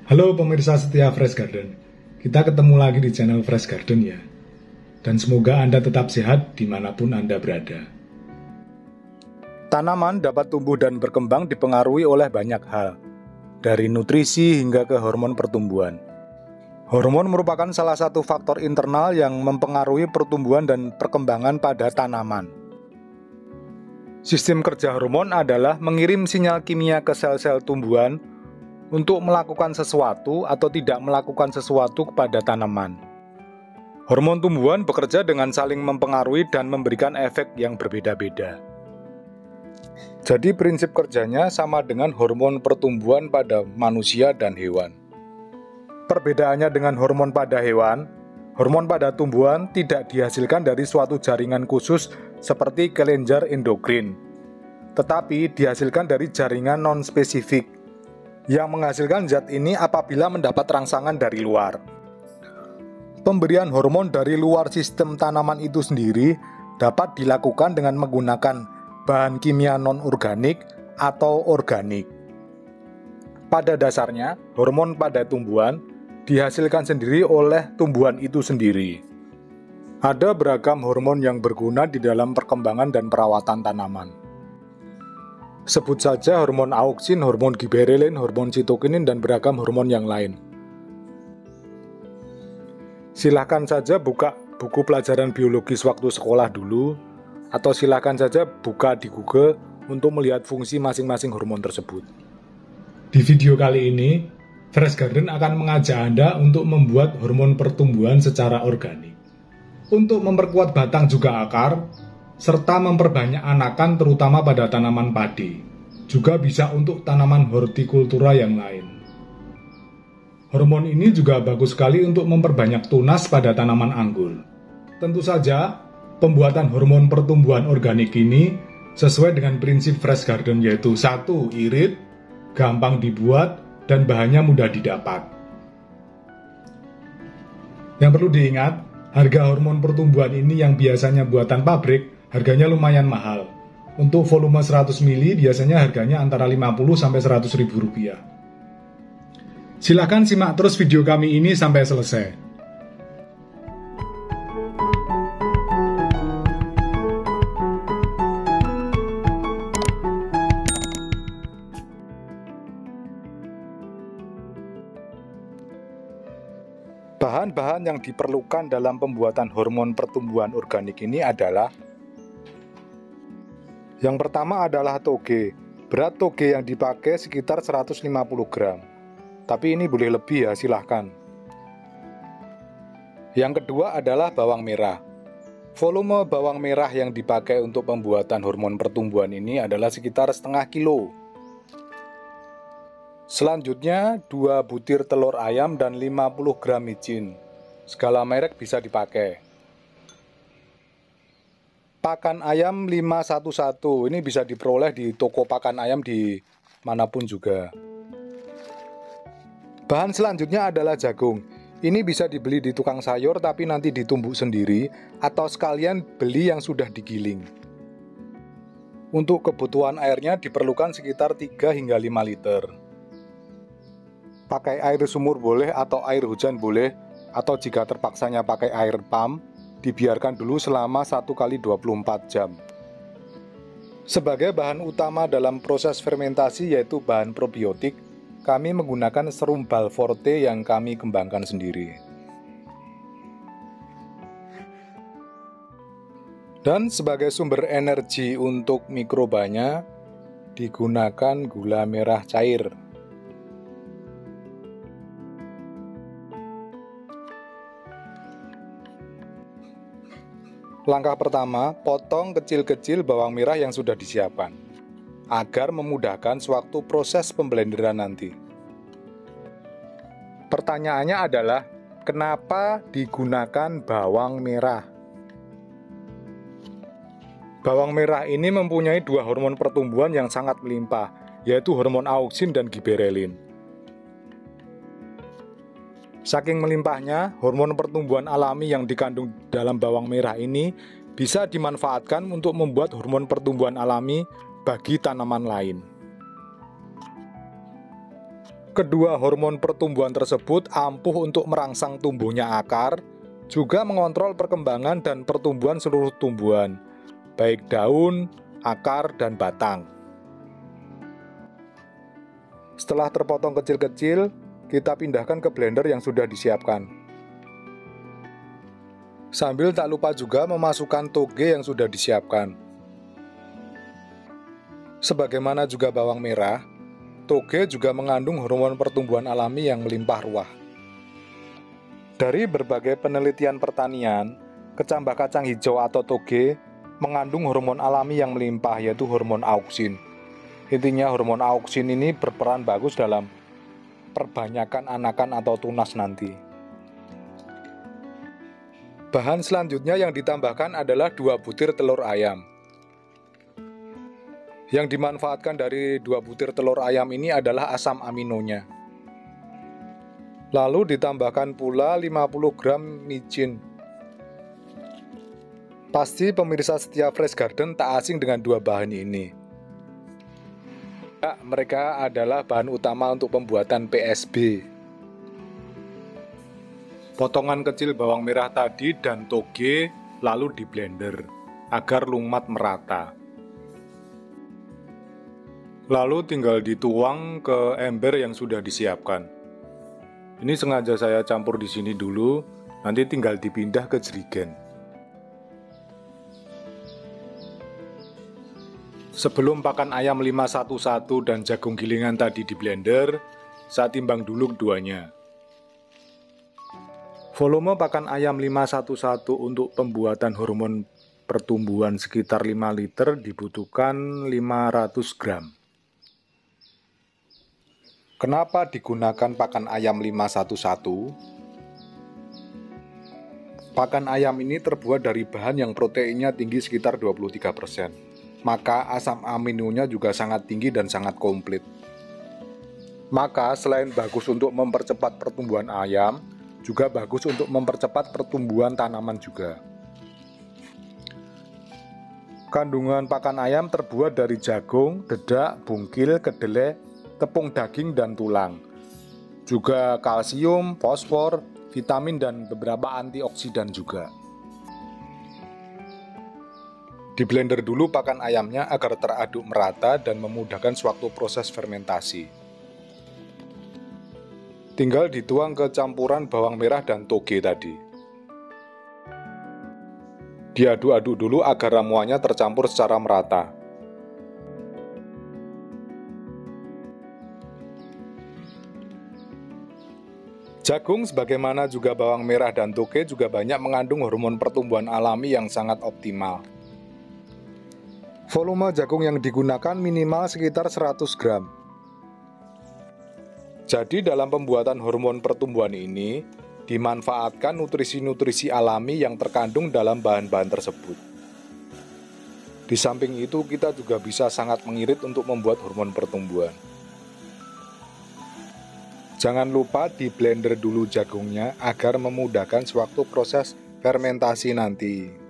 Halo pemirsa setia Fresh Garden, kita ketemu lagi di channel Fresh Garden ya. Dan semoga Anda tetap sehat dimanapun Anda berada. Tanaman dapat tumbuh dan berkembang dipengaruhi oleh banyak hal, dari nutrisi hingga ke hormon pertumbuhan. Hormon merupakan salah satu faktor internal yang mempengaruhi pertumbuhan dan perkembangan pada tanaman. Sistem kerja hormon adalah mengirim sinyal kimia ke sel-sel tumbuhan untuk melakukan sesuatu atau tidak melakukan sesuatu kepada tanaman. Hormon tumbuhan bekerja dengan saling mempengaruhi dan memberikan efek yang berbeda-beda. Jadi prinsip kerjanya sama dengan hormon pertumbuhan pada manusia dan hewan. Perbedaannya dengan hormon pada hewan, hormon pada tumbuhan tidak dihasilkan dari suatu jaringan khusus seperti kelenjar endokrin, tetapi dihasilkan dari jaringan non-spesifik yang menghasilkan zat ini apabila mendapat rangsangan dari luar. Pemberian hormon dari luar sistem tanaman itu sendiri dapat dilakukan dengan menggunakan bahan kimia non-organik atau organik. Pada dasarnya, hormon pada tumbuhan dihasilkan sendiri oleh tumbuhan itu sendiri. Ada beragam hormon yang berguna di dalam perkembangan dan perawatan tanaman. Sebut saja hormon auksin, hormon giberelin, hormon sitokinin, dan beragam hormon yang lain. Silahkan saja buka buku pelajaran biologis waktu sekolah dulu, atau silahkan saja buka di Google untuk melihat fungsi masing-masing hormon tersebut. Di video kali ini, Fresh Garden akan mengajak Anda untuk membuat hormon pertumbuhan secara organik. Untuk memperkuat batang juga akar, serta memperbanyak anakan terutama pada tanaman padi. Juga bisa untuk tanaman hortikultura yang lain. Hormon ini juga bagus sekali untuk memperbanyak tunas pada tanaman anggur. Tentu saja, pembuatan hormon pertumbuhan organik ini sesuai dengan prinsip Fresh Garden, yaitu 1. Irit, gampang dibuat, dan bahannya mudah didapat. Yang perlu diingat, harga hormon pertumbuhan ini yang biasanya buatan pabrik harganya lumayan mahal. Untuk volume 100 ml biasanya harganya antara 50 sampai 100 ribu rupiah. Silahkan simak terus video kami ini sampai selesai. Bahan-bahan yang diperlukan dalam pembuatan hormon pertumbuhan organik ini adalah: yang pertama adalah toge. Berat toge yang dipakai sekitar 150 gram. Tapi ini boleh lebih ya, silahkan. Yang kedua adalah bawang merah. Volume bawang merah yang dipakai untuk pembuatan hormon pertumbuhan ini adalah sekitar setengah kilo. Selanjutnya, 2 butir telur ayam dan 50 gram micin. Segala merek bisa dipakai. Pakan ayam 511, ini bisa diperoleh di toko pakan ayam di manapun juga. Bahan selanjutnya adalah jagung. Ini bisa dibeli di tukang sayur tapi nanti ditumbuk sendiri, atau sekalian beli yang sudah digiling. Untuk kebutuhan airnya diperlukan sekitar 3 hingga 5 liter. Pakai air sumur boleh atau air hujan boleh, atau jika terpaksanya pakai air pump, dibiarkan dulu selama 1 kali 24 jam. Sebagai bahan utama dalam proses fermentasi yaitu bahan probiotik, kami menggunakan serum Balforte yang kami kembangkan sendiri. Dan sebagai sumber energi untuk mikrobanya, digunakan gula merah cair. Langkah pertama, potong kecil-kecil bawang merah yang sudah disiapkan, agar memudahkan sewaktu proses pemblenderan nanti. Pertanyaannya adalah, kenapa digunakan bawang merah? Bawang merah ini mempunyai 2 hormon pertumbuhan yang sangat melimpah, yaitu hormon auksin dan giberelin. Saking melimpahnya, hormon pertumbuhan alami yang dikandung dalam bawang merah ini bisa dimanfaatkan untuk membuat hormon pertumbuhan alami bagi tanaman lain. Kedua hormon pertumbuhan tersebut ampuh untuk merangsang tumbuhnya akar, juga mengontrol perkembangan dan pertumbuhan seluruh tumbuhan, baik daun, akar, dan batang. Setelah terpotong kecil-kecil, kita pindahkan ke blender yang sudah disiapkan. Sambil tak lupa juga memasukkan toge yang sudah disiapkan. Sebagaimana juga bawang merah, toge juga mengandung hormon pertumbuhan alami yang melimpah ruah. Dari berbagai penelitian pertanian, kecambah kacang hijau atau toge mengandung hormon alami yang melimpah, yaitu hormon auksin. Intinya hormon auksin ini berperan bagus dalam perbanyakan anakan atau tunas nanti. Bahan selanjutnya yang ditambahkan adalah 2 butir telur ayam. Yang dimanfaatkan dari 2 butir telur ayam ini adalah asam aminonya. Lalu ditambahkan pula 50 gram micin. Pasti pemirsa setia Fresh Garden tak asing dengan 2 bahan ini. Ya, mereka adalah bahan utama untuk pembuatan PSB. Potongan kecil bawang merah tadi dan toge lalu di blender agar lumat merata. Lalu tinggal dituang ke ember yang sudah disiapkan. Ini sengaja saya campur di sini dulu, nanti tinggal dipindah ke jerigen. Sebelum pakan ayam 511 dan jagung gilingan tadi di blender, saya timbang dulu keduanya. Volume pakan ayam 511 untuk pembuatan hormon pertumbuhan sekitar 5 liter dibutuhkan 500 gram. Kenapa digunakan pakan ayam 511? Pakan ayam ini terbuat dari bahan yang proteinnya tinggi sekitar 23%. Maka asam aminonya juga sangat tinggi dan sangat komplit. Maka selain bagus untuk mempercepat pertumbuhan ayam, juga bagus untuk mempercepat pertumbuhan tanaman juga. Kandungan pakan ayam terbuat dari jagung, dedak, bungkil, kedelai, tepung daging, dan tulang. Juga kalsium, fosfor, vitamin, dan beberapa antioksidan juga. Di blender dulu pakan ayamnya agar teraduk merata dan memudahkan sewaktu proses fermentasi. Tinggal dituang ke campuran bawang merah dan toge tadi. Diaduk-aduk dulu agar ramuannya tercampur secara merata. Jagung sebagaimana juga bawang merah dan toge juga banyak mengandung hormon pertumbuhan alami yang sangat optimal. Volume jagung yang digunakan minimal sekitar 100 gram. Jadi dalam pembuatan hormon pertumbuhan ini, dimanfaatkan nutrisi-nutrisi alami yang terkandung dalam bahan-bahan tersebut. Di samping itu, kita juga bisa sangat mengirit untuk membuat hormon pertumbuhan. Jangan lupa di blender dulu jagungnya agar memudahkan sewaktu proses fermentasi nanti.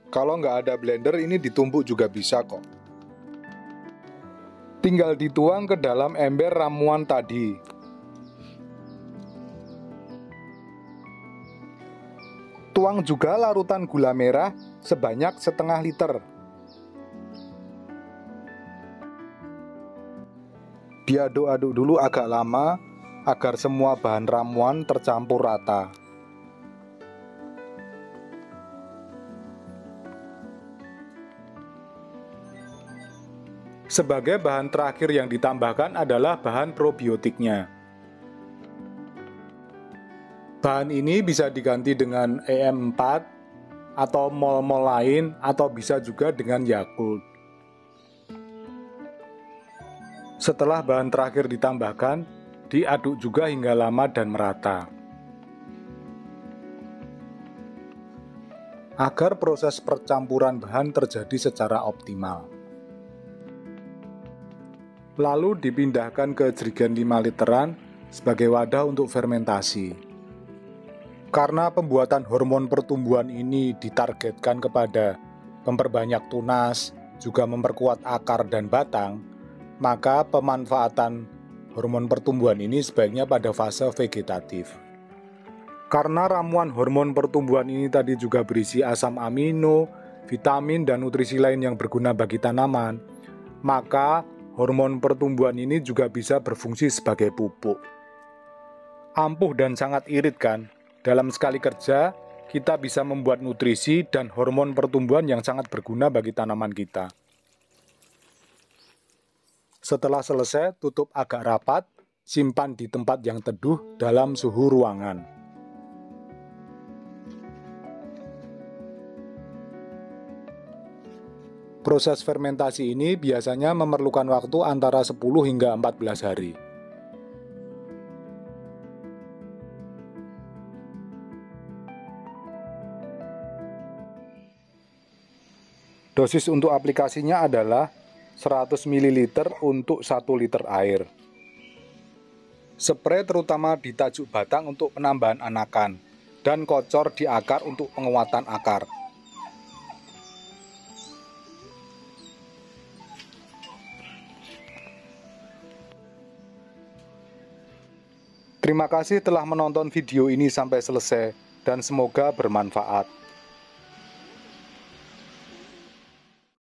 Kalau nggak ada blender, ini ditumbuk juga bisa kok. Tinggal dituang ke dalam ember ramuan tadi. Tuang juga larutan gula merah sebanyak setengah liter. Diaduk-aduk dulu agak lama agar semua bahan ramuan tercampur rata. Sebagai bahan terakhir yang ditambahkan adalah bahan probiotiknya. Bahan ini bisa diganti dengan EM4 atau mol-mol lain atau bisa juga dengan Yakult. Setelah bahan terakhir ditambahkan, diaduk juga hingga lama dan merata. Agar proses percampuran bahan terjadi secara optimal. Lalu dipindahkan ke jerigen 5 literan sebagai wadah untuk fermentasi. Karena pembuatan hormon pertumbuhan ini ditargetkan kepada memperbanyak tunas, juga memperkuat akar dan batang, maka pemanfaatan hormon pertumbuhan ini sebaiknya pada fase vegetatif. Karena ramuan hormon pertumbuhan ini tadi juga berisi asam amino, vitamin, dan nutrisi lain yang berguna bagi tanaman, maka hormon pertumbuhan ini juga bisa berfungsi sebagai pupuk. Ampuh dan sangat irit kan? Dalam sekali kerja, kita bisa membuat nutrisi dan hormon pertumbuhan yang sangat berguna bagi tanaman kita. Setelah selesai, tutup agak rapat, simpan di tempat yang teduh dalam suhu ruangan. Proses fermentasi ini biasanya memerlukan waktu antara 10 hingga 14 hari. Dosis untuk aplikasinya adalah 100 ml untuk 1 liter air. Spray terutama di tajuk batang untuk penambahan anakan, dan kocor di akar untuk penguatan akar. Terima kasih telah menonton video ini sampai selesai, dan semoga bermanfaat.